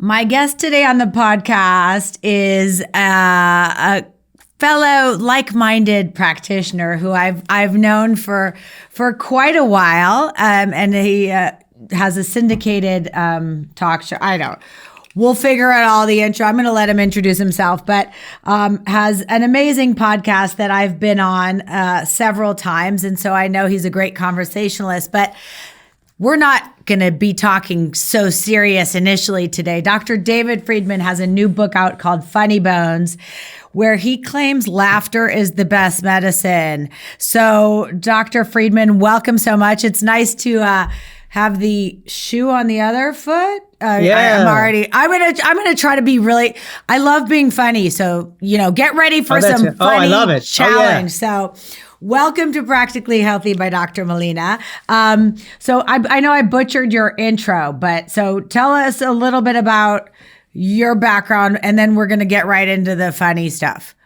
My guest today on the podcast is a fellow like-minded practitioner who I've known for quite a while, and he has a syndicated talk show. We'll figure out all the intro. I'm going to let him introduce himself, but has an amazing podcast that I've been on several times, and so I know he's a great conversationalist. But we're not going to be talking so serious initially today. Dr. David Friedman has a new book out called Funnybones, where he claims laughter is the best medicine. So, Dr. Friedman, welcome so much. It's nice to have the shoe on the other foot. I'm gonna try to be really. I love being funny, so get ready for some funny I love it. challenge. So. Welcome to Practically Healthy by Dr. Melina. So I know I butchered your intro, but so tell us a little bit about your background, and then we're going to get right into the funny stuff.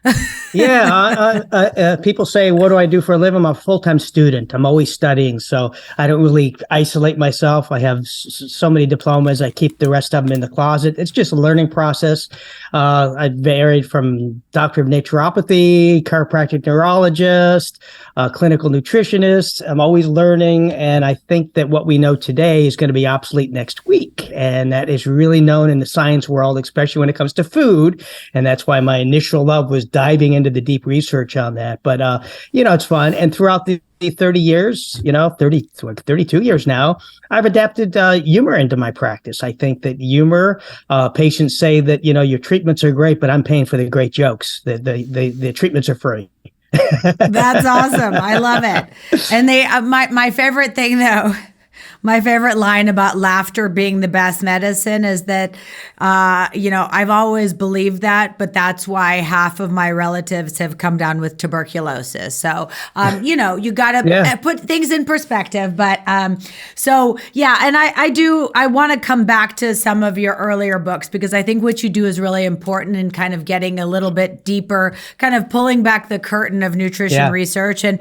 People say, what do I do for a living? I'm a full-time student. I'm always studying, so I don't really isolate myself. I have so many diplomas. I keep the rest of them in the closet. It's just a learning process. I varied from doctor of naturopathy, chiropractic neurologist, clinical nutritionist. I'm always learning, and I think that what we know today is going to be obsolete next week, and that is really known in the science world, especially when it comes to food, and that's why my initial love was diving into the deep research on that. But, it's fun. And throughout the 30 years, 32 years now, I've adapted humor into my practice. I think that humor, patients say that, your treatments are great, but I'm paying for the great jokes. The treatments are free. That's awesome. I love it. And my favorite thing, though, my favorite line about laughter being the best medicine is that, I've always believed that, but that's why half of my relatives have come down with tuberculosis. So, you got to put things in perspective. But and I want to come back to some of your earlier books, because I think what you do is really important in kind of getting a little bit deeper, kind of pulling back the curtain of nutrition research. And,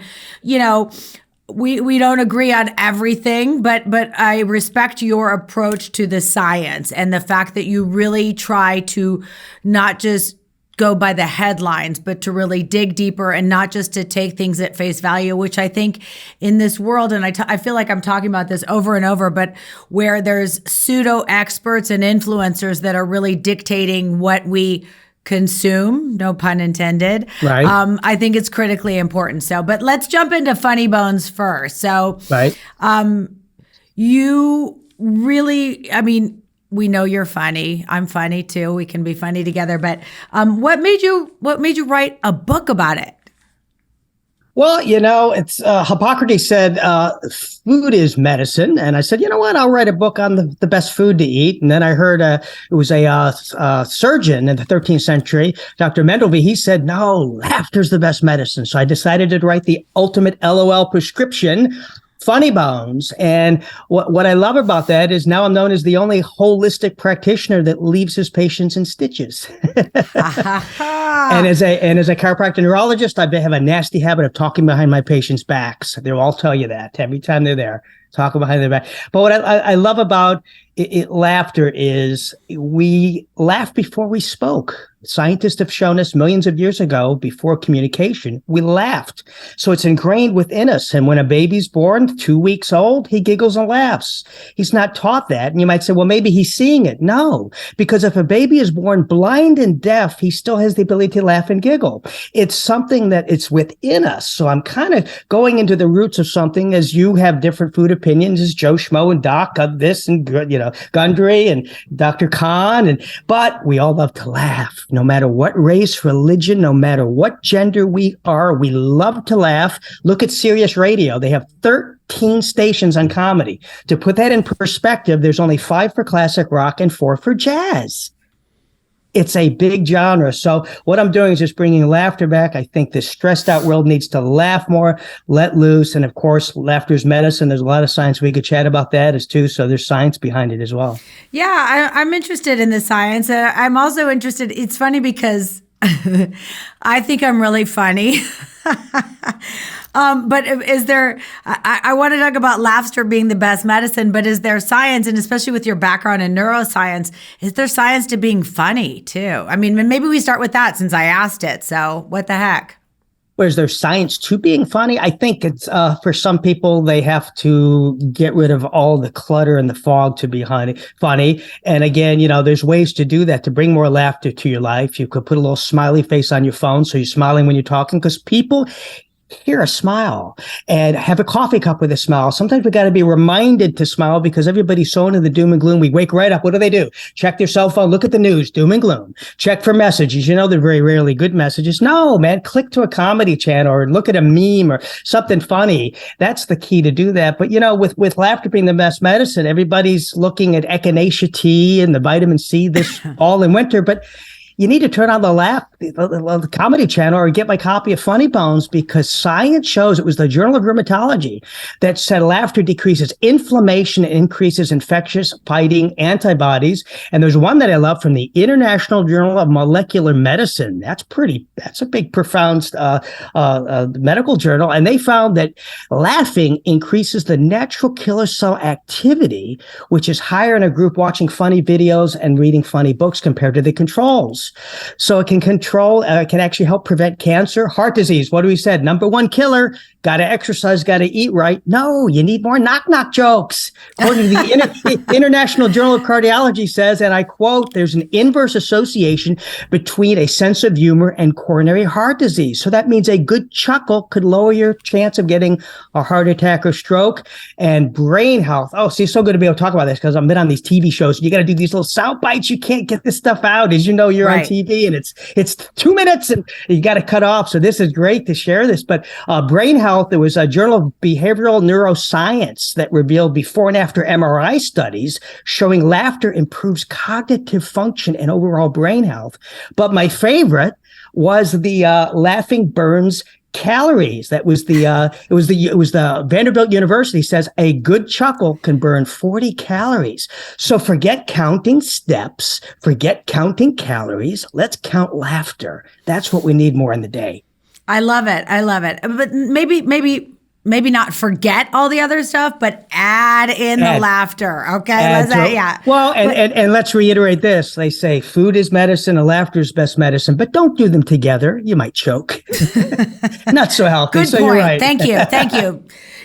we don't agree on everything, but I respect your approach to the science and the fact that you really try to not just go by the headlines, but to really dig deeper and not just to take things at face value, which I think in this world, and I feel like I'm talking about this over and over, but where there's pseudo experts and influencers that are really dictating what we consume, no pun intended. Right. I think it's critically important. So, but let's jump into Funnybones first. So, right. You really, we know you're funny. I'm funny too. We can be funny together. But what made you write a book about it? Well, it's Hippocrates said food is medicine. And I said, you know what, I'll write a book on the best food to eat. And then I heard it was a surgeon in the 13th century, Dr. Mendelvey. He said, no, laughter's the best medicine. So I decided to write the ultimate LOL prescription, Funnybones. And what I love about that is now I'm known as the only holistic practitioner that leaves his patients in stitches. And as a chiropractic neurologist, I have a nasty habit of talking behind my patients' backs. They'll all tell you that every time they're there, talking behind their back. But what I love about laughter is we laugh before we spoke. Scientists have shown us millions of years ago, before communication, we laughed. So it's ingrained within us. And when a baby's born, 2 weeks old, he giggles and laughs. He's not taught that. And you might say, well, maybe he's seeing it. No, because if a baby is born blind and deaf, he still has the ability to laugh and giggle. It's something that it's within us. So I'm kind of going into the roots of something, as you have different food opinions as Joe Schmo and Doc of this and, Gundry and Dr. Khan. But we all love to laugh. No matter what race, religion, no matter what gender we are, we love to laugh. Look at Sirius Radio. They have 13 stations on comedy. To put that in perspective, there's only 5 for classic rock and 4 for jazz. It's a big genre. So what I'm doing is just bringing laughter back. I think this stressed out world needs to laugh more, let loose. And of course, laughter's medicine. There's a lot of science. We could chat about that as too. So there's science behind it as well. Yeah, I'm interested in the science. I'm also interested. It's funny because I think I'm really funny. But is there, I want to talk about laughter being the best medicine, but is there science, and especially with your background in neuroscience, is there science to being funny too? I mean, maybe we start with that since I asked it. So what the heck? Whereas there's science to being funny. I think it's for some people, they have to get rid of all the clutter and the fog to be funny. And again, there's ways to do that, to bring more laughter to your life. You could put a little smiley face on your phone so you're smiling when you're talking, because people hear a smile and have a coffee cup with a smile. Sometimes we got to be reminded to smile because everybody's so into the doom and gloom. We wake right up. What do? Check their cell phone, look at the news, doom and gloom. Check for messages. They're very rarely good messages. No, man, click to a comedy channel or look at a meme or something funny. That's the key to do that. But, with laughter being the best medicine, everybody's looking at echinacea tea and the vitamin C this fall and winter. But you need to turn on the comedy channel or get my copy of Funnybones, because science shows, it was the Journal of Rheumatology that said laughter decreases inflammation and increases infectious fighting antibodies. And there's one that I love from the International Journal of Molecular Medicine. That's a big, profound medical journal. And they found that laughing increases the natural killer cell activity, which is higher in a group watching funny videos and reading funny books compared to the controls. So it can can actually help prevent cancer, heart disease. What do we said? Number one killer, got to exercise, got to eat right. No, you need more knock-knock jokes. According to the International Journal of Cardiology says, and I quote, there's an inverse association between a sense of humor and coronary heart disease. So that means a good chuckle could lower your chance of getting a heart attack or stroke. And brain health. Oh, see, it's so good to be able to talk about this because I've been on these TV shows. You got to do these little sound bites. You can't get this stuff out. As you know, you're on TV and it's 2 minutes and you got to cut off. So this is great to share this. But brain health, there was a Journal of Behavioral Neuroscience that revealed before and after MRI studies showing laughter improves cognitive function and overall brain health. But my favorite was the laughing burns calories. That was it was the Vanderbilt University says a good chuckle can burn 40 calories. So forget counting steps, forget counting calories. Let's count laughter. That's what we need more in the day. I love it. But maybe not forget all the other stuff, but add in the laughter. Okay. Well, and let's reiterate this. They say food is medicine and laughter is best medicine, but don't do them together. You might choke. Not so healthy. Good so point. You're right. Thank you.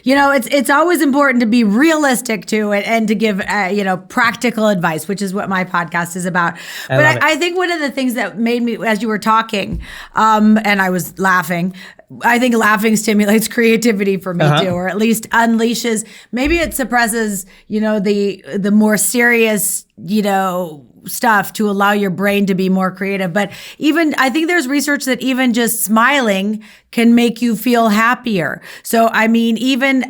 It's always important to be realistic to it and to give, practical advice, which is what my podcast is about. But I think one of the things that made me, as you were talking, and I was laughing, I think laughing stimulates creativity for me too, or at least unleashes, maybe it suppresses, the more serious, stuff to allow your brain to be more creative. But I think there's research that even just smiling can make you feel happier. So, I mean, am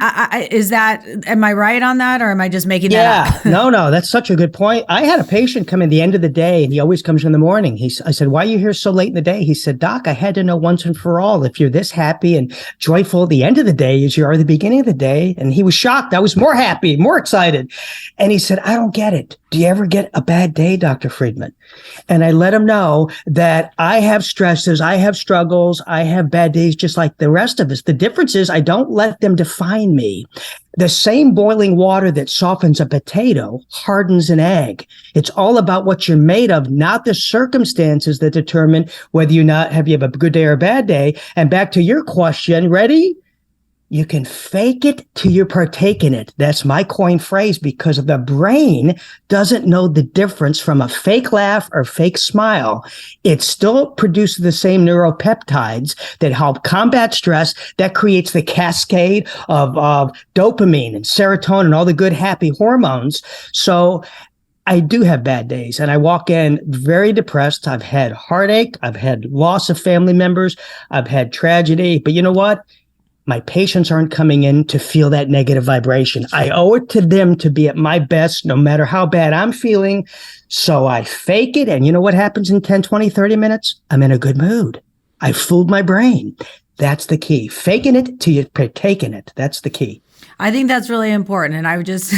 I right on that, or am I just making that up? No, that's such a good point. I had a patient come in the end of the day, and he always comes in the morning. I said, why are you here so late in the day? He said, Doc, I had to know once and for all, if you're this happy and joyful at the end of the day as you are at the beginning of the day. And he was shocked. I was more happy, more excited. And he said, I don't get it. Do you ever get a bad day, Dr. Friedman? And I let him know that I have stresses, I have struggles, I have bad days just like the rest of us. The difference is I don't let them define me. The same boiling water that softens a potato hardens an egg. It's all about what you're made of, not the circumstances that determine whether you have a good day or a bad day. And back to your question, ready? You can fake it till you partake in it. That's my coin phrase, because the brain doesn't know the difference from a fake laugh or fake smile. It still produces the same neuropeptides that help combat stress, that creates the cascade of dopamine and serotonin, all the good, happy hormones. So I do have bad days, and I walk in very depressed. I've had heartache. I've had loss of family members. I've had tragedy. But you know what? My patients aren't coming in to feel that negative vibration. I owe it to them to be at my best, no matter how bad I'm feeling. So I fake it. And you know what happens in 10, 20, 30 minutes? I'm in a good mood. I fooled my brain. That's the key. Faking it till you partake in it. That's the key. I think that's really important. And I would just,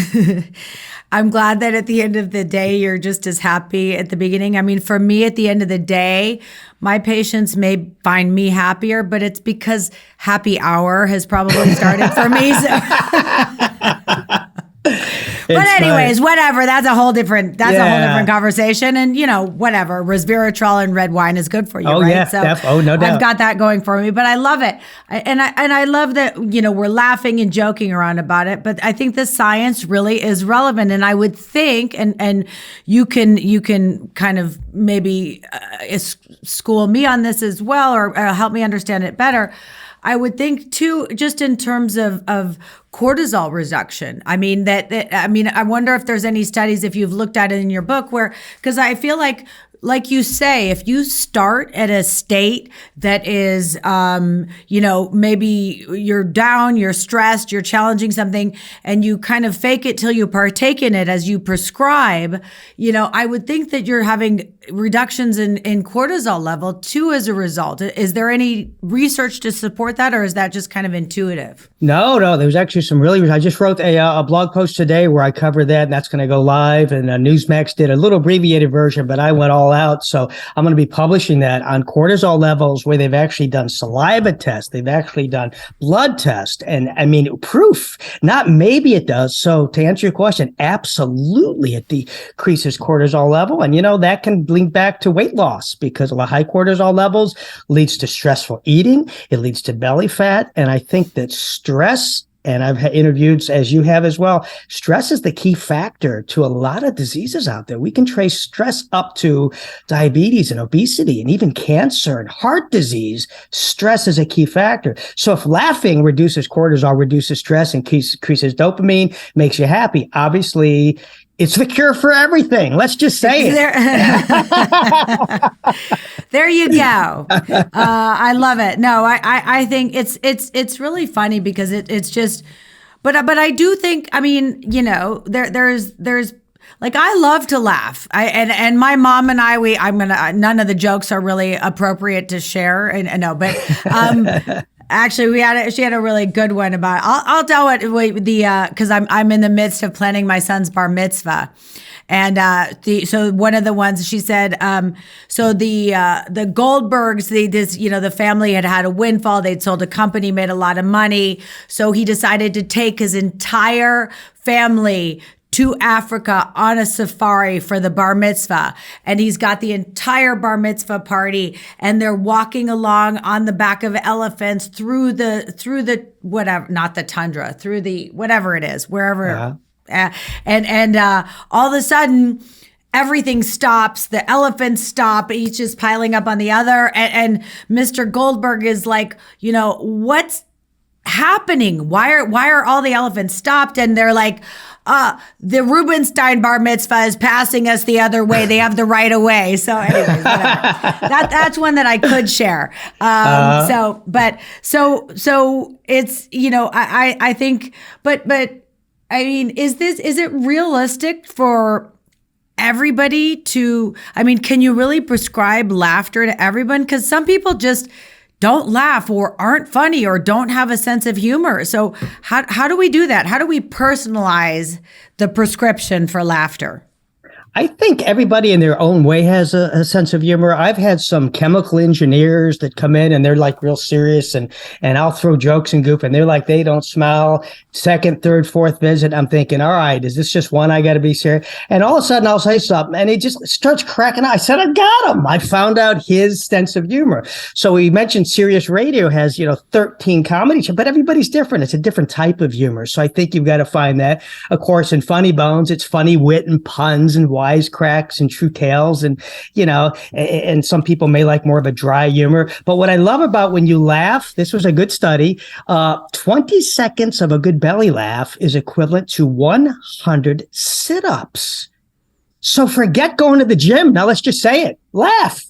I'm glad that at the end of the day, you're just as happy at the beginning. I mean, for me, at the end of the day, my patients may find me happier, but it's because happy hour has probably started for me. So. But anyways, whatever. That's a whole different conversation. And whatever. Resveratrol and red wine is good for you, right? Yeah, so no doubt. I've got that going for me, but I love it. I love that, we're laughing and joking around about it, but I think the science really is relevant. And I would think, and you can kind of maybe school me on this as well, or help me understand it better. I would think too, just in terms of cortisol reduction. I mean, I wonder if there's any studies, if you've looked at it in your book, because I feel like you say, if you start at a state that is, maybe you're down, you're stressed, you're challenging something, and you kind of fake it till you partake in it as you prescribe, I would think that you're having reductions in cortisol level too as a result. Is there any research to support that, or is that just kind of intuitive? No, there's actually some really, I just wrote a blog post today where I cover that, and that's going to go live, and Newsmax did a little abbreviated version, but I went all out. So I'm going to be publishing that on cortisol levels, where they've actually done saliva tests. They've actually done blood tests. And I mean, proof, not maybe it does. So to answer your question, absolutely it decreases cortisol level. And, that can link back to weight loss, because high cortisol levels leads to stressful eating. It leads to belly fat. And I think that stress, and I've had interviewed, as you have as well, stress is the key factor to a lot of diseases out there. We can trace stress up to diabetes and obesity and even cancer and heart disease. Stress is a key factor. So if laughing reduces cortisol, reduces stress, increases dopamine, makes you happy, obviously it's the cure for everything. Let's just say it. There you go. I love it. No, I think it's really funny because it's just, but I do think, I mean, there's like, I love to laugh. And my mom and none of the jokes are really appropriate to share. And no, but, actually, she had a really good one about. I'll tell it because I'm in the midst of planning my son's bar mitzvah, and so one of the ones she said, so the Goldbergs, the family had a windfall. They'd sold a company, made a lot of money, so he decided to take his entire family to Africa on a safari for the bar mitzvah. And he's got the entire bar mitzvah party, and they're walking along on the back of elephants through the whatever, not the tundra, through the whatever it is, wherever. And all of a sudden everything stops. The elephants stop. Each just piling up on the other. And Mr. Goldberg is like, what's happening? Why are all the elephants stopped? And they're like, the Rubenstein bar mitzvah is passing us the other way. They have the right of way. So anyways, whatever. That's one that I could share. So it's, I think, but I mean, is it realistic for everybody to, I mean, can you really prescribe laughter to everyone? Because some people just don't laugh or aren't funny or don't have a sense of humor. So how do we do that? How do we personalize the prescription for laughter? I think everybody in their own way has a sense of humor. I've had some chemical engineers that come in and they're like real serious, and I'll throw jokes and goof, and they're like, they don't smile. Second, third, fourth visit, I'm thinking, all right, is this just one I got to be serious? And all of a sudden I'll say something and he just starts cracking up. I said, I got him. I found out his sense of humor. So we mentioned Sirius Radio has, 13 comedy shows, but everybody's different. It's a different type of humor. So I think you've got to find that. Of course, in Funny Bones, it's funny wit and puns and wisecracks and true tales, and and some people may like more of a dry humor. But what I love about when you laugh, this was a good study, 20 seconds of a good belly laugh is equivalent to 100 sit-ups. So forget going to the gym. Now let's just say it. Laugh.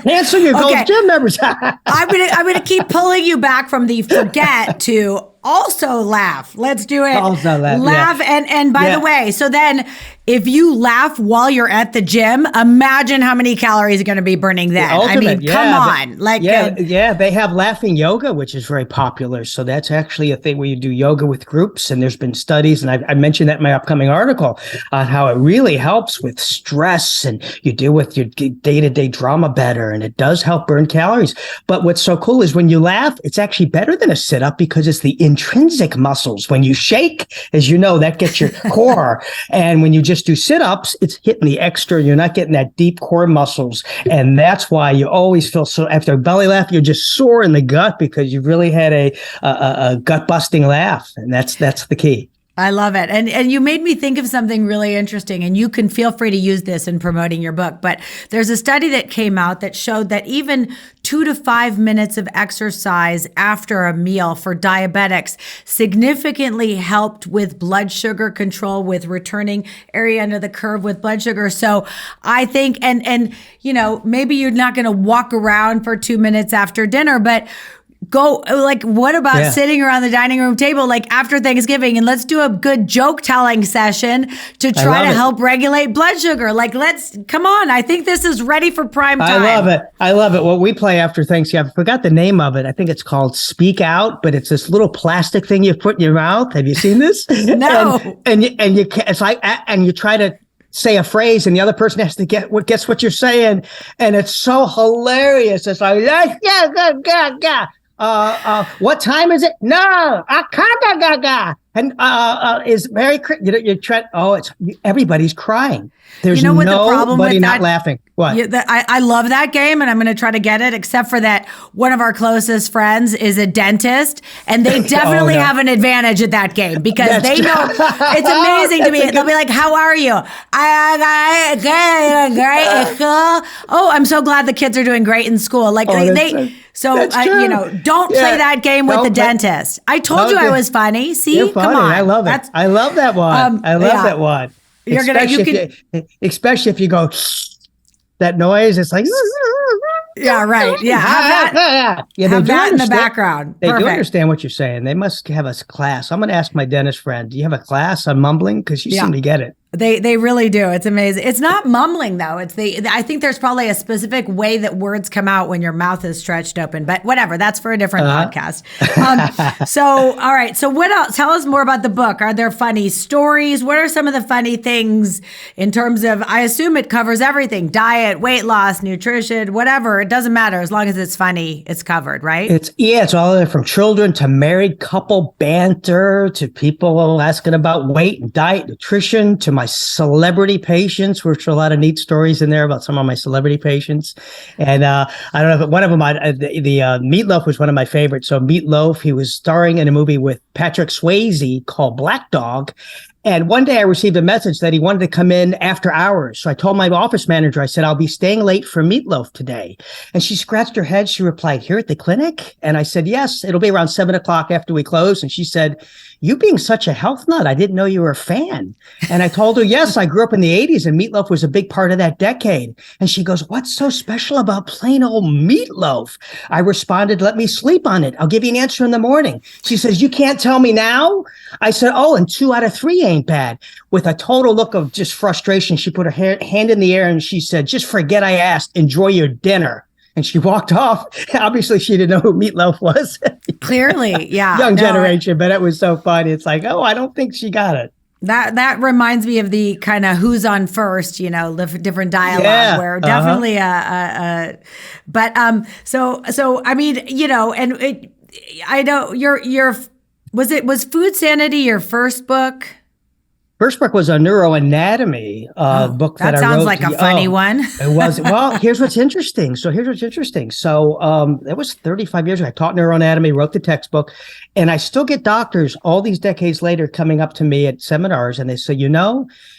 Cancel your gold gym members. I'm gonna keep pulling you back from the forget to also laugh. Let's do it. Also laugh. And by the way, so then if you laugh while you're at the gym, imagine how many calories you're going to be burning then. Come on. They have laughing yoga, which is very popular. So that's actually a thing where you do yoga with groups. And there's been studies, and I mentioned that in my upcoming article, on how it really helps with stress, and you deal with your day-to-day drama better, and it does help burn calories. But what's so cool is when you laugh, it's actually better than a sit-up because it's the intrinsic muscles. When you shake, as you know, that gets your core. And when you just do sit-ups, it's hitting the extra. You're not getting that deep core muscles. And that's why you always feel so, after a belly laugh, you're just sore in the gut because you really had a gut-busting laugh. And that's the key. I love it. And you made me think of something really interesting, and you can feel free to use this in promoting your book. But there's a study that came out that showed that even 2 to 5 minutes of exercise after a meal for diabetics significantly helped with blood sugar control, with returning area under the curve with blood sugar. So I think, and you know, maybe you're not going to walk around for 2 minutes after dinner, but go, like, what about sitting around the dining room table, like after Thanksgiving, and let's do a good joke telling session to try to help regulate blood sugar. Like, come on. I think this is ready for prime time. I love it. What we play after Thanksgiving, I forgot the name of it. I think it's called Speak Out, but it's this little plastic thing you put in your mouth. Have you seen this? No. And you it's like, and you try to say a phrase, and the other person has to guess what you're saying. And it's so hilarious. It's like, what time is it? No, and is Merry Christmas. You're trying. It's everybody's crying. There's what the problem nobody with not that, laughing. What? I love that game, and I'm going to try to get it. Except for that, one of our closest friends is a dentist, and they definitely have an advantage at that game because they know. It's amazing to me. They'll be like, "How are you?" Great. Oh, I'm so glad the kids are doing great in school. Like don't play that game with the dentist. I told you I was funny. See, you're funny. Come on. I love it. I love that one. I love that one. Especially if you go that noise, it's like yeah, right. Yeah, have that in the background. They do understand what you're saying. They must have a class. I'm going to ask my dentist friend. Do you have a class on mumbling? Because you seem to get it. They really do. It's amazing. It's not mumbling though. I think there's probably a specific way that words come out when your mouth is stretched open, but whatever. That's for a different podcast. So, all right. So what else? Tell us more about the book. Are there funny stories? What are some of the funny things in terms of, I assume it covers everything: diet, weight loss, nutrition, whatever. It doesn't matter. As long as it's funny, it's covered, right? It's all there, from children to married couple banter to people asking about weight and diet, nutrition, to my celebrity patients, which are a lot of neat stories in there about some of my celebrity patients. And I don't know if one of them, the Meatloaf was one of my favorites. So Meatloaf, he was starring in a movie with Patrick Swayze called Black Dog. And one day I received a message that he wanted to come in after hours. So I told my office manager, I said, I'll be staying late for Meatloaf today. And she scratched her head. She replied, here at the clinic? And I said, yes, it'll be around 7:00 after we close. And she said, you being such a health nut, I didn't know you were a fan. And I told her, yes, I grew up in the 80s and Meatloaf was a big part of that decade. And she goes, what's so special about plain old Meatloaf? I responded, let me sleep on it. I'll give you an answer in the morning. She says, you can't tell me now? I said, and 2 out of 3 ain't bad. With a total look of just frustration, she put her hand in the air and she said, just forget I asked. Enjoy your dinner. And she walked off. Obviously, she didn't know who Meatloaf was. Clearly, yeah. Young generation, but it was so funny. It's like, I don't think she got it. That reminds me of the kind of who's on first, different dialogue where definitely so I mean, and I know was Food Sanity your first book? First book was a neuroanatomy book that I wrote. That sounds like a funny one. It was. Well, here's what's interesting. So that was 35 years ago. I taught neuroanatomy, wrote the textbook, and I still get doctors all these decades later coming up to me at seminars, and they say,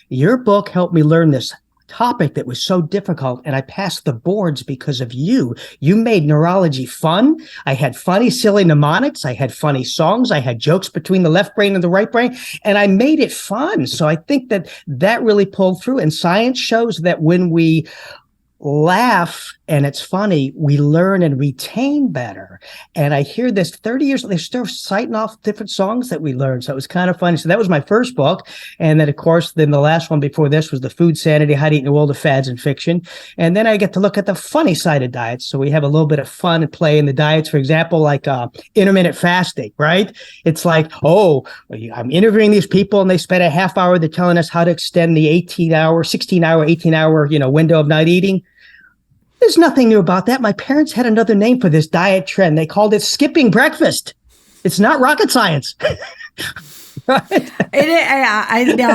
your book helped me learn this topic that was so difficult, and I passed the boards because of you. You made neurology fun. I had funny, silly mnemonics. I had funny songs. I had jokes between the left brain and the right brain, and I made it fun. So I think that really pulled through. And science shows that when we laugh and it's funny, we learn and retain better. And I hear this 30 years, they're still citing off different songs that we learned. So it was kind of funny. So that was my first book. And then, of course, then the last one before this was The Food Sanity, How to Eat in the World of Fads and Fiction. And then I get to look at the funny side of diets. So we have a little bit of fun and play in the diets. For example, like intermittent fasting, right? It's like, oh, I'm interviewing these people and they spend a half hour. They're telling us how to extend the 18-hour, 16-hour, 18-hour, window of not eating. There's nothing new about that. My parents had another name for this diet trend. They called it skipping breakfast. It's not rocket science. Right? It is, I know.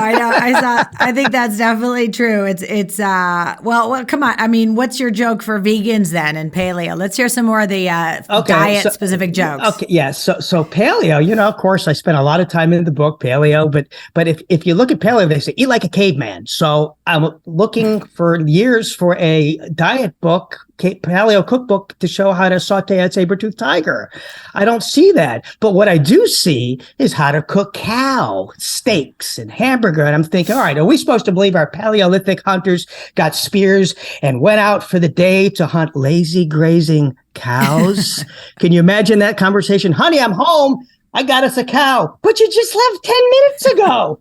I think that's definitely true. It's well, come on. I mean, what's your joke for vegans then and paleo? Let's hear some more of the diet specific jokes. Okay, yeah. So paleo, of course, I spent a lot of time in the book paleo, but if you look at paleo, they say eat like a caveman. So I'm looking for years for a diet book, paleo cookbook to show how to saute a saber-toothed tiger. I don't see that. But what I do see is how to cook cow steaks and hamburger. And I'm thinking, all right, are we supposed to believe our Paleolithic hunters got spears and went out for the day to hunt lazy grazing cows? Can you imagine that conversation? Honey, I'm home. I got us a cow. But you just left 10 minutes ago.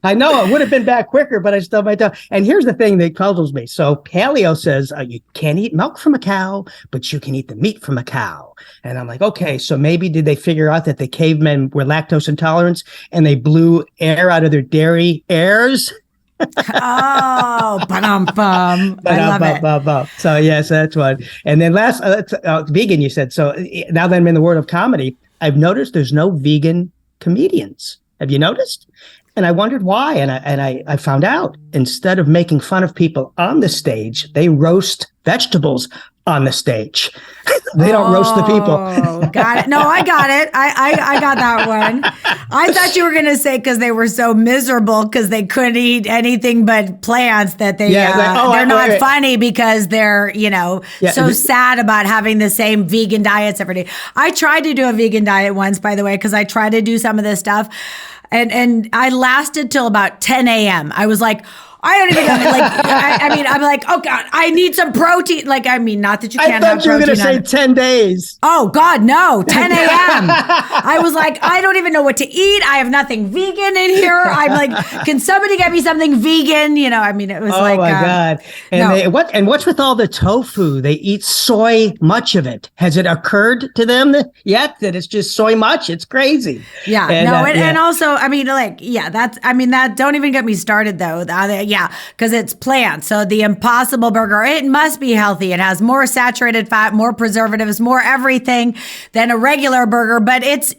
I know I would have been back quicker, but I stubbed my toe. And here's the thing that puzzles me. So paleo says you can't eat milk from a cow, but you can eat the meat from a cow. And I'm like, okay, so maybe did they figure out that the cavemen were lactose intolerant and they blew air out of their dairy airs? Oh, ba-dum-bum. I love it. So yes, that's one. And then last, vegan, you said. So now that I'm in the world of comedy, I've noticed there's no vegan comedians. Have you noticed? And I wondered why. And I found out instead of making fun of people on the stage, they roast vegetables on the stage. They don't roast the people. Oh, got it. No, I got it. I got that one. I thought you were going to say because they were so miserable because they couldn't eat anything but plants that they're not funny because they're, so sad about having the same vegan diets every day. I tried to do a vegan diet once, by the way, because I tried to do some of this stuff. And I lasted till about 10 a.m. I was like, I don't even know. I'm like, oh God, I need some protein. Not that you can't have protein. I thought you were going to say 10 days. Oh God, no, 10 a.m. I was like, I don't even know what to eat. I have nothing vegan in here. I'm like, can somebody get me something vegan? It was oh my God. And what's with all the tofu? They eat soy, much of it. Has it occurred to them yet that it's just soy much? It's crazy. Yeah, and also, that don't even get me started though. Yeah, because it's plants. So the Impossible Burger, it must be healthy. It has more saturated fat, more preservatives, more everything than a regular burger. But it's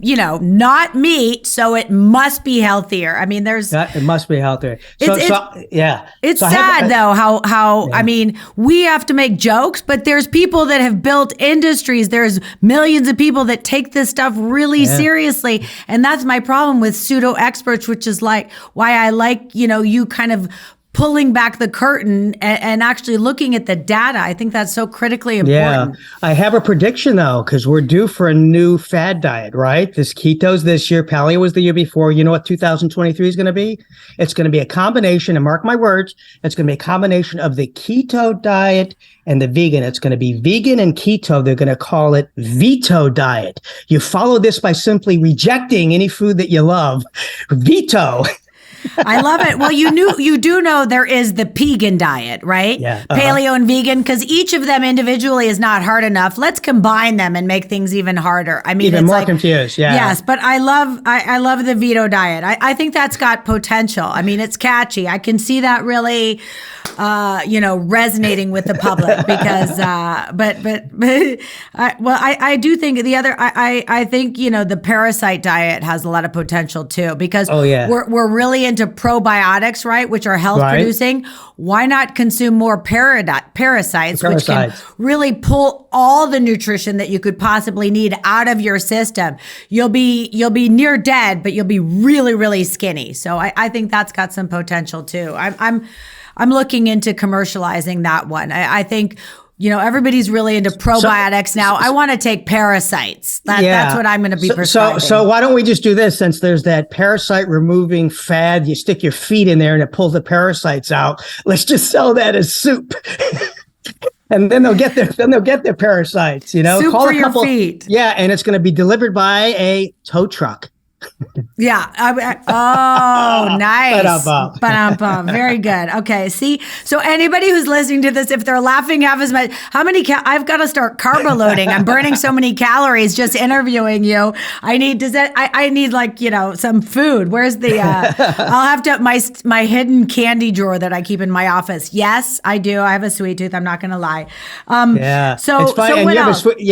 not meat, so it must be healthier. It must be healthier. It's sad though how we have to make jokes, but there's people that have built industries. There's millions of people that take this stuff really seriously, and that's my problem with pseudo experts, which is like why I like you kind of pulling back the curtain and actually looking at the data. I think that's so critically important. Yeah, I have a prediction though, because we're due for a new fad diet, right? This keto's this year, paleo was the year before. You know what 2023 is going to be? It's going to be a combination, and mark my words, it's going to be a combination of the keto diet and the vegan. It's going to be vegan and keto. They're going to call it veto diet. You follow this by simply rejecting any food that you love. Veto. I love it. Well, you do know there is the pegan diet, right? Yeah. Paleo and vegan, because each of them individually is not hard enough. Let's combine them and make things even harder. Even more confused. Yeah. Yes, but I love the veto diet. I think that's got potential. It's catchy. I can see that really, resonating with the public because, I do think I think the parasite diet has a lot of potential too because we're really into probiotics, right, which are health producing. Why not consume more parasites, which can really pull all the nutrition that you could possibly need out of your system? You'll be near dead, but you'll be really, really skinny. So I think that's got some potential too. I'm looking into commercializing that one. I think everybody's really into probiotics now. I want to take parasites. That's what I'm going to be prescribing. So why don't we just do this? Since there's that parasite removing fad, you stick your feet in there and it pulls the parasites out. Let's just sell that as soup. And then they'll get their parasites, Soup for your feet. Yeah, and it's going to be delivered by a tow truck. Yeah. Nice. Ba-dum-bum. Very good. Okay. See, so anybody who's listening to this, if they're laughing half as much, how many, I've got to start carb loading. I'm burning so many calories just interviewing you. I need, some food. Where's the, I'll have to, my hidden candy drawer that I keep in my office. Yes, I do. I have a sweet tooth. I'm not going to lie. Yeah. So, it's funny. so and what you have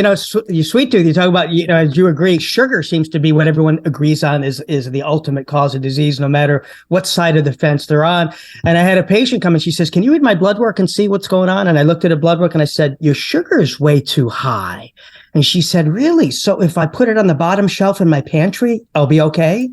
else? your sweet tooth, you talk about, as you agree, sugar seems to be what everyone agrees on is the ultimate cause of disease, no matter what side of the fence they're on. And I had a patient come and she says, "Can you read my blood work and see what's going on?" And I looked at her blood work and I said, "Your sugar is way too high." And she said, "Really? So if I put it on the bottom shelf in my pantry, I'll be okay?"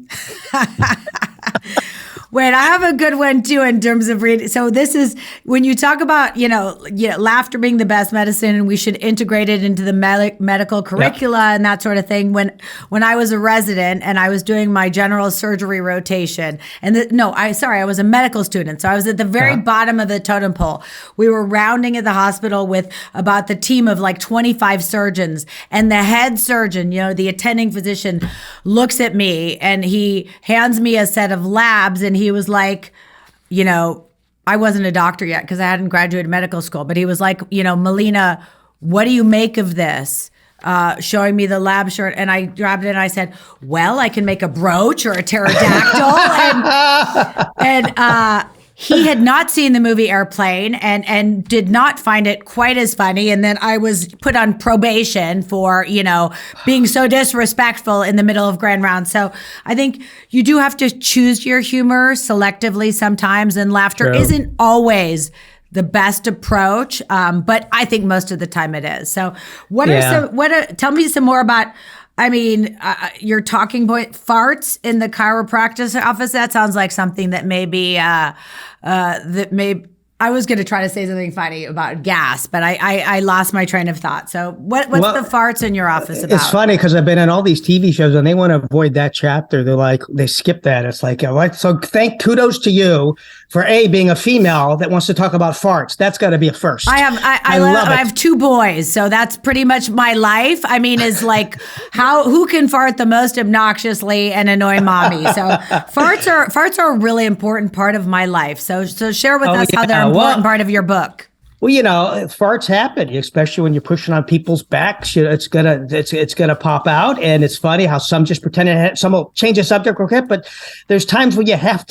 Wait, I have a good one too in terms of reading. So this is when you talk about, laughter being the best medicine, and we should integrate it into the medical curricula and that sort of thing. When I was a resident and I was doing my general surgery rotation, I was a medical student. So I was at the very bottom of the totem pole. We were rounding at the hospital with about the team of like 25 surgeons, and the head surgeon, the attending physician, looks at me and he hands me a set of labs, and he was like, I wasn't a doctor yet because I hadn't graduated medical school, but he was like, "Melina, what do you make of this?" Showing me the lab shirt, and I grabbed it and I said, "Well, I can make a brooch or a pterodactyl." and he had not seen the movie Airplane and did not find it quite as funny. And then I was put on probation for, being so disrespectful in the middle of Grand Round. So I think you do have to choose your humor selectively sometimes, and laughter isn't always the best approach. But I think most of the time it is. So tell me some more about, your talking point, farts in the chiropractic office. That sounds like something that maybe, I was going to try to say something funny about gas, but I lost my train of thought. So what's the farts in your office about? It's funny because I've been in all these TV shows and they want to avoid that chapter. They're like, they skip that. It's like, so kudos to you for being a female that wants to talk about farts. That's got to be a first. I have two boys, so that's pretty much my life. Is like who can fart the most obnoxiously and annoy mommy. So farts are a really important part of my life. So share with us how they're an important part of your book. Well, farts happen, especially when you're pushing on people's backs. It's gonna pop out, and it's funny how some just pretend some will change the subject real quick, but there's times where you have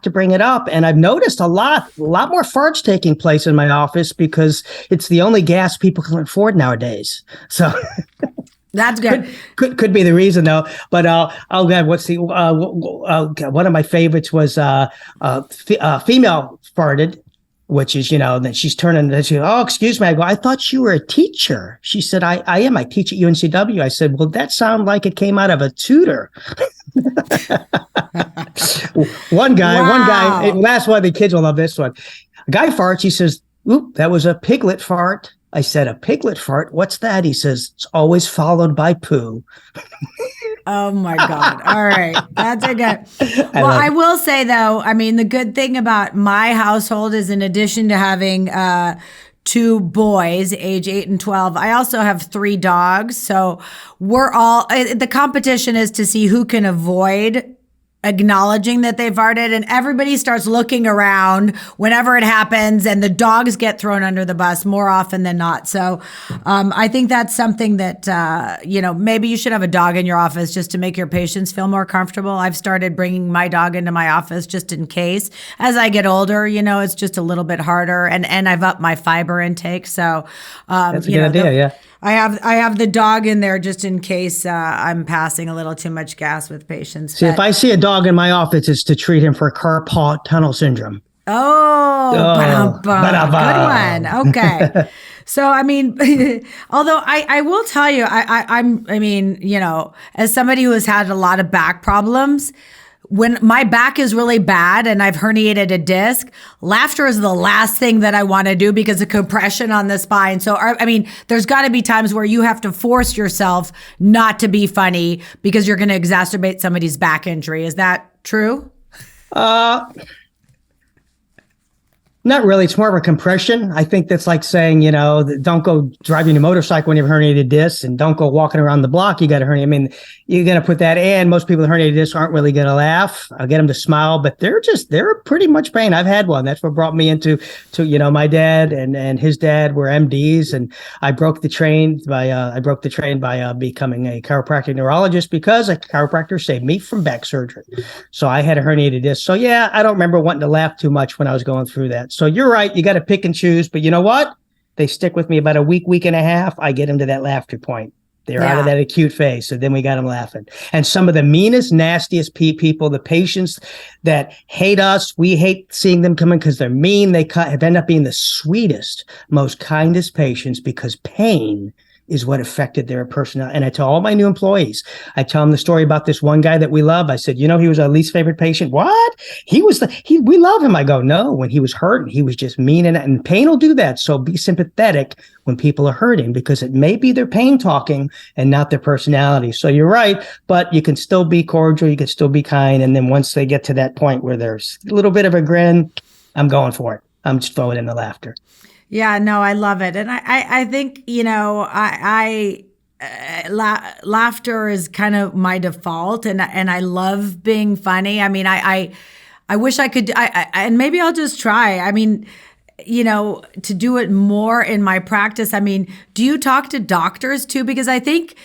to bring it up. And I've noticed a lot more farts taking place in my office because it's the only gas people can afford nowadays. So. That's good. Could be the reason though. But what's the one of my favorites was female farted, which is then she's turning and she goes, "Oh, excuse me." I go, "I thought you were a teacher." She said, I am. I teach at UNCW. I said, "Well, that sounded like it came out of a tutor." One guy. Last one. The kids will love this one. A guy farts. He says, "Oop, that was a piglet fart." I said, "A piglet fart? What's that?" He says, "It's always followed by poo." Oh my God. All right. That's a good. Well, I will say though, the good thing about my household is in addition to having two boys, age 8 and 12, I also have 3 dogs. So the competition is to see who can avoid acknowledging that they farted, and everybody starts looking around whenever it happens, and the dogs get thrown under the bus more often than not. So I think that's something that, maybe you should have a dog in your office just to make your patients feel more comfortable. I've started bringing my dog into my office just in case. As I get older, it's just a little bit harder, and I've upped my fiber intake. So that's a good idea, yeah. I have the dog in there just in case I'm passing a little too much gas with patients. See, if I see a dog in my office, it's to treat him for carpal tunnel syndrome. Good one. Okay. So, although I will tell you, as somebody who has had a lot of back problems, when my back is really bad and I've herniated a disc, laughter is the last thing that I want to do because of compression on the spine. So, I mean, there's got to be times where you have to force yourself not to be funny because you're going to exacerbate somebody's back injury. Is that true? Not really. It's more of a compression. I think that's like saying, don't go driving a motorcycle when you have herniated discs, and don't go walking around the block. You got a hernia. I mean, you're going to put that in. Most people with herniated discs aren't really going to laugh. I'll get them to smile, but they're pretty much pain. I've had one. That's what brought me into my dad and his dad were MDs, and I broke the train by becoming a chiropractic neurologist because a chiropractor saved me from back surgery. So I had a herniated disc. So yeah, I don't remember wanting to laugh too much when I was going through that. So you're right. You got to pick and choose. But you know what? They stick with me about a week and a half. I get them to that laughter point. They're out of that acute phase. So then we got them laughing. And some of the meanest, nastiest people, the patients that hate us, we hate seeing them come in because they're mean. They have ended up being the sweetest, most kindest patients because pain is what affected their personality. And I tell all my new employees, I tell them the story about this one guy that we love. I said, he was our least favorite patient. What? We love him. I go, no, when he was hurting, he was just mean, and pain will do that. So be sympathetic when people are hurting because it may be their pain talking and not their personality. So you're right, but you can still be cordial. You can still be kind. And then once they get to that point where there's a little bit of a grin, I'm going for it. I'm just throwing in the laughter. Yeah, no, I love it. And I think, laughter is kind of my default, and I love being funny. I mean, I wish I could, and maybe I'll just try. I mean, to do it more in my practice. I mean, do you talk to doctors too? Because I think,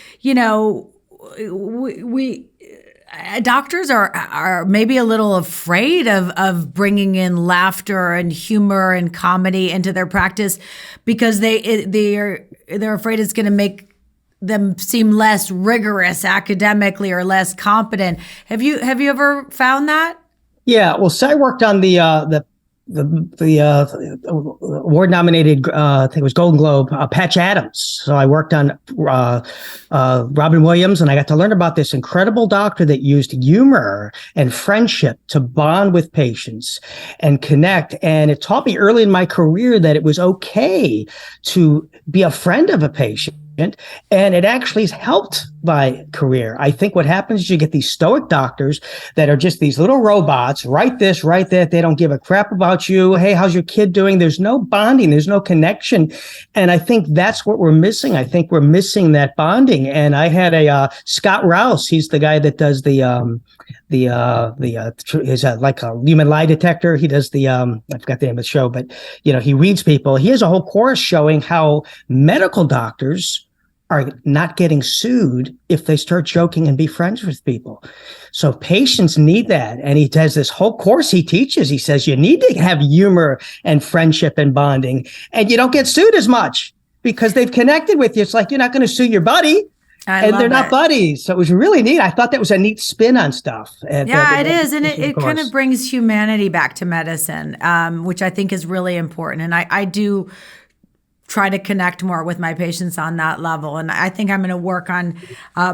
doctors are maybe a little afraid of bringing in laughter and humor and comedy into their practice because they're afraid it's going to make them seem less rigorous academically or less competent. Have you ever found that? Yeah. Well, so I worked on the award-nominated, I think it was Golden Globe, Patch Adams. So I worked on Robin Williams, and I got to learn about this incredible doctor that used humor and friendship to bond with patients and connect. And it taught me early in my career that it was okay to be a friend of a patient. And it actually has helped my career. I think what happens is you get these stoic doctors that are just these little robots, write this, write that. They don't give a crap about you. Hey, how's your kid doing? There's no bonding. There's no connection. And I think that's what we're missing. I think we're missing that bonding. And I had a Scott Rouse. He's the guy that does is like a human lie detector. He does I forgot the name of the show, but he reads people. He has a whole course showing how medical doctors are not getting sued if they start joking and be friends with people. So patients need that. And he does this whole course he teaches. He says you need to have humor and friendship and bonding, and you don't get sued as much because they've connected with you. It's like you're not going to sue your buddy. And they're not buddies. So it was really neat. I thought that was a neat spin on stuff. It is. And it kind of brings humanity back to medicine, which I think is really important. And I do try to connect more with my patients on that level. And I think I'm going to work on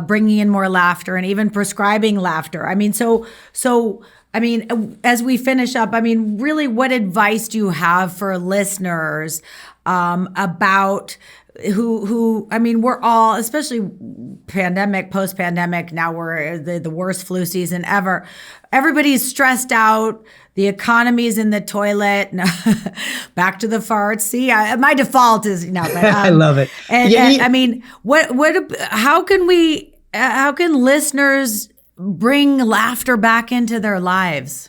bringing in more laughter and even prescribing laughter. I mean, as we finish up, really, what advice do you have for listeners about we're all, especially pandemic, post-pandemic, now we're the worst flu season ever. Everybody's stressed out. The economy's in the toilet. Back to the farts. See, my default is, but I love it. How can listeners bring laughter back into their lives?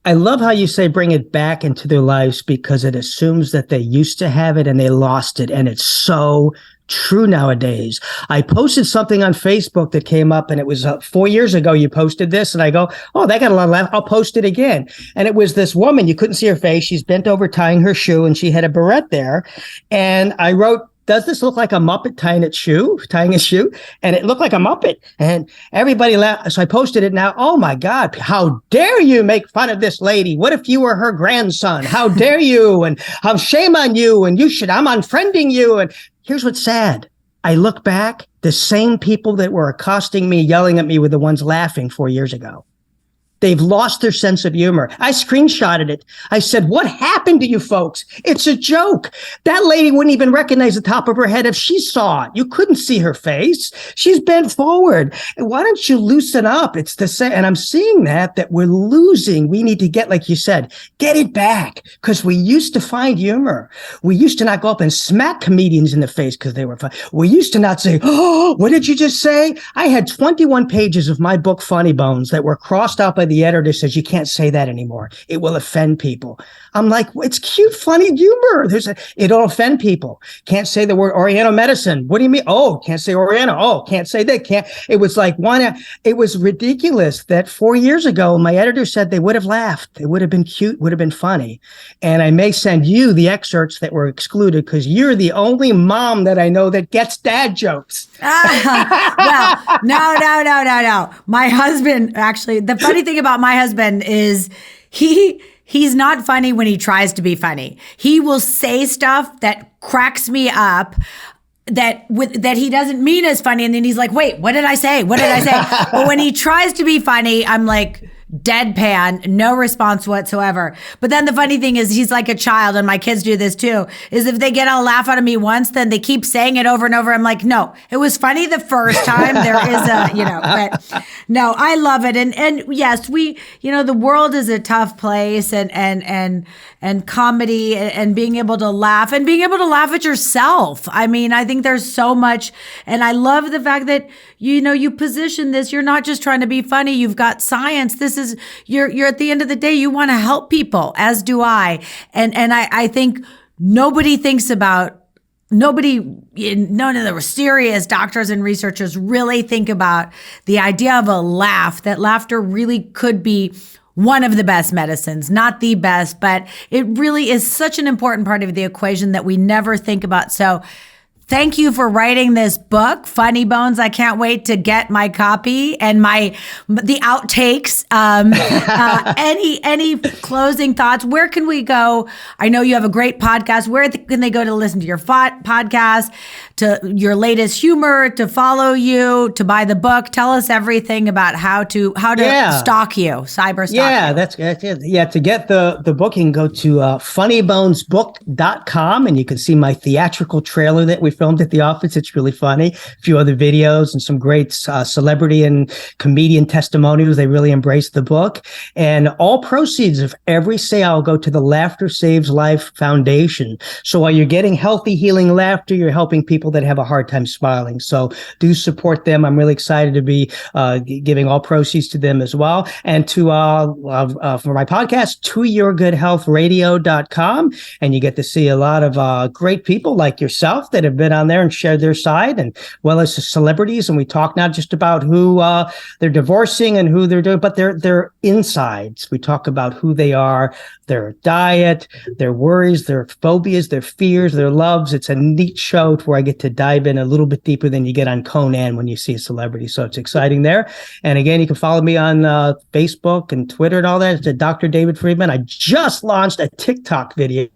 I love how you say bring it back into their lives because it assumes that they used to have it and they lost it. And it's so true nowadays. I posted something on Facebook that came up, and it was 4 years ago you posted this, and I go, oh, that got a lot of laugh. I'll post it again. And it was this woman. You couldn't see her face. She's bent over tying her shoe, and she had a barrette there. And I wrote, does this look like a Muppet tying a shoe? And it looked like a Muppet. And everybody laughed. So I posted it now. Oh, my God. How dare you make fun of this lady? What if you were her grandson? How dare you? And how shame on you? And I'm unfriending you. And here's what's sad. I look back, the same people that were accosting me, yelling at me were the ones laughing 4 years ago. They've lost their sense of humor. I screenshotted it. I said, what happened to you folks? It's a joke. That lady wouldn't even recognize the top of her head if she saw it. You couldn't see her face. She's bent forward. Why don't you loosen up? It's the same. And I'm seeing that we're losing. We need to get, like you said, get it back, because we used to find humor. We used to not go up and smack comedians in the face because they were funny. We used to not say, oh, what did you just say? I had 21 pages of my book, Funny Bones, that were crossed out by the editor, says you can't say that anymore. It will offend people. I'm like, it's cute, funny humor. It'll offend people. Can't say the word Oriental medicine. What do you mean? Oh, can't say Oriental. Oh, can't say that. Can't. It was like it was ridiculous that 4 years ago, my editor said they would have laughed. It would have been cute, would have been funny. And I may send you the excerpts that were excluded because you're the only mom that I know that gets dad jokes. Well, no. My husband, actually, the funny thing about my husband is he's not funny when he tries to be funny. He will say stuff that cracks me up that he doesn't mean as funny. And then he's like, wait, what did I say? What did I say? But when he tries to be funny, I'm like, deadpan, no response whatsoever. But then the funny thing is he's like a child, and my kids do this too, is if they get a laugh out of me once, then they keep saying it over and over. I'm like, no, it was funny the first time. There is but no, I love it. And yes, the world is a tough place, and comedy and being able to laugh at yourself. I mean, I think there's so much, and I love the fact that, you position this, you're not just trying to be funny. You've got science. This is, you're at the end of the day, you want to help people, as do I. And I think none of the serious doctors and researchers really think about the idea of a laugh, that laughter really could be one of the best medicines, not the best, but it really is such an important part of the equation that we never think about. So thank you for writing this book, Funny Bones. I can't wait to get my copy and the outtakes. Any closing thoughts? Where can we go? I know you have a great podcast. Where can they go to listen to your podcast, to your latest humor, to follow you, to buy the book? Tell us everything about how to stalk you, cyber stalk you. That's it. Yeah, to get the book, you can go to funnybonesbook.com, and you can see my theatrical trailer that we filmed at the office. It's really funny. A few other videos and some great celebrity and comedian testimonials. They really embraced the book. And all proceeds of every sale go to the Laughter Saves Life Foundation. So while you're getting healthy, healing laughter, you're helping people that have a hard time smiling. So do support them. I'm really excited to be giving all proceeds to them as well. And to for my podcast, toyourgoodhealthradio.com. And you get to see a lot of great people like yourself that have been on there and shared their side, and well as the celebrities. And we talk not just about who they're divorcing and who they're doing, but their insides. We talk about who they are, their diet, their worries, their phobias, their fears, their loves. It's a neat show where I get to dive in a little bit deeper than you get on Conan when you see a celebrity. So it's exciting there. And again, you can follow me on Facebook and Twitter and all that. It's Dr. David Friedman. I just launched a TikTok video.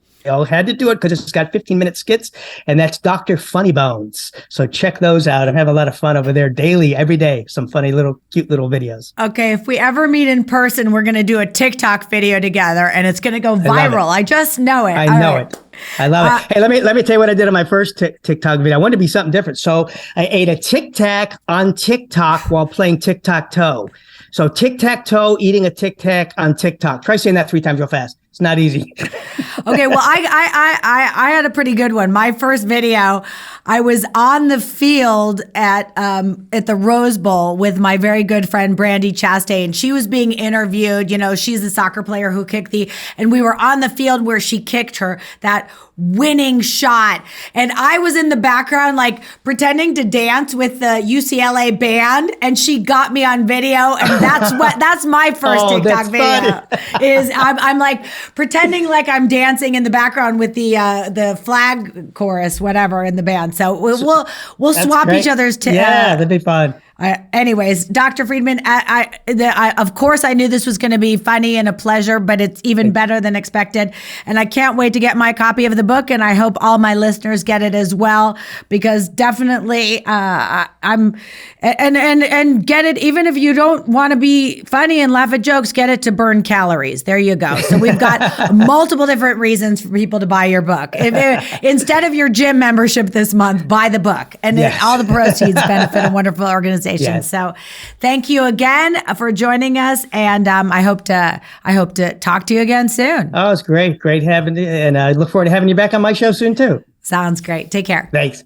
Had to do it because it's got 15-minute skits, and that's Dr. Funny Bones. So check those out. I'm having a lot of fun over there daily, every day. Some funny cute little videos. Okay, if we ever meet in person, we're going to do a TikTok video together, and it's going to go viral. I just know it. I know it. I love it. Hey, let me tell you what I did on my first TikTok video. I wanted to be something different. So I ate a Tic Tac on TikTok while playing tic-tac-toe. So tic-tac-toe, eating a Tic Tac on TikTok. Try saying that 3 times real fast. It's not easy. Okay, well, I had a pretty good one. My first video, I was on the field at the Rose Bowl with my very good friend Brandy Chastain, and she was being interviewed. She's the soccer player who kicked and we were on the field where she kicked that winning shot, and I was in the background like pretending to dance with the UCLA band, and she got me on video, and that's my first TikTok video. Is I'm like pretending like I'm dancing in the background with the flag chorus, whatever, in the band. So we'll swap each other's. Yeah, that'd be fun. Anyways, Dr. Friedman, of course, I knew this was going to be funny and a pleasure, but it's even better than expected. And I can't wait to get my copy of the book. And I hope all my listeners get it as well, because definitely and get it. Even if you don't want to be funny and laugh at jokes, get it to burn calories. There you go. So we've got multiple different reasons for people to buy your book. Instead of your gym membership this month, buy the book, and all the proceeds benefit a wonderful organization. Yes. So thank you again for joining us. And I hope to talk to you again soon. Oh, it's great. Great having you. And I look forward to having you back on my show soon too. Sounds great. Take care. Thanks.